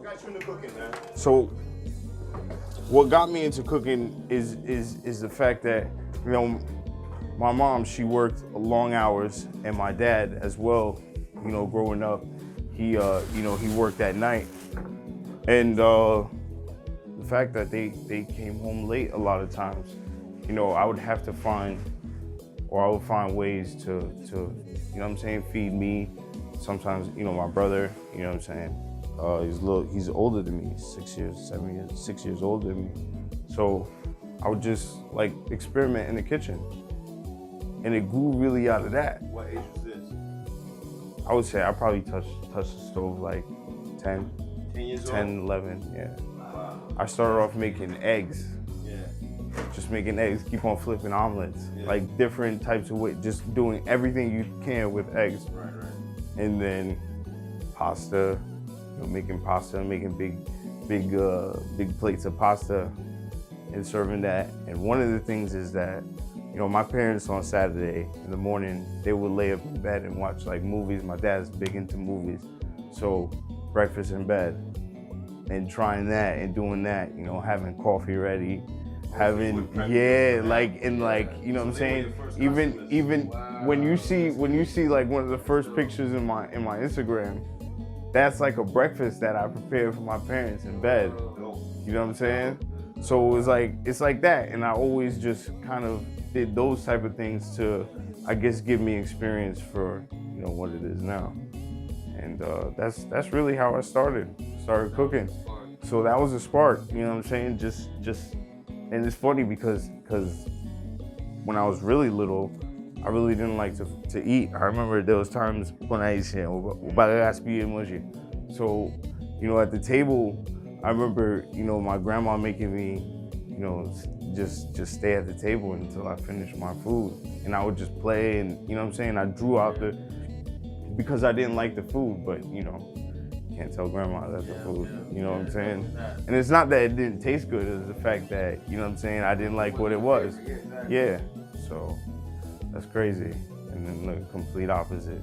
got you into cooking, man? So what got me into cooking is the fact that, you know, my mom, she worked long hours, and my dad as well, you know, growing up, he worked at night. And the fact that they came home late a lot of times, you know, I would have to find ways to, you know what I'm saying, feed me. Sometimes, you know, my brother, you know what I'm saying, he's older than me, 6 years older than me. So I would just like experiment in the kitchen. And it grew really out of that. What age was this? I would say I probably touched the stove like 10 years old? 10, 11, yeah. Wow. I started off making eggs. Yeah. Just making eggs, keep on flipping omelets. Yeah. Like different types of ways, just doing everything you can with eggs. Right. And then pasta, you know, making pasta, making big plates of pasta and serving that. And one of the things is that, you know, my parents on Saturday in the morning, they would lay up in bed and watch like movies. My dad's big into movies. So breakfast in bed and trying that and doing that, you know, having coffee ready, having, yeah, like, and like, you know what I'm saying? Even when you see like one of the first pictures in my Instagram, that's like a breakfast that I prepared for my parents in bed. You know what I'm saying? So it's like that. And I always just kind of did those type of things to, I guess, give me experience for, you know, what it is now. And that's really how I started cooking. So that was a spark, you know what I'm saying? Just, and it's funny because when I was really little, I really didn't like to eat. I remember there was times when I used to, so, you know, at the table, I remember, you know, my grandma making me, you know, just stay at the table until I finished my food. And I would just play and, you know what I'm saying? I drew out because I didn't like the food, but, you know, can't tell grandma that's the food, you know what I'm saying? And it's not that it didn't taste good, it's the fact that, you know what I'm saying, I didn't like what it was. Yeah, so that's crazy. And then the complete opposite.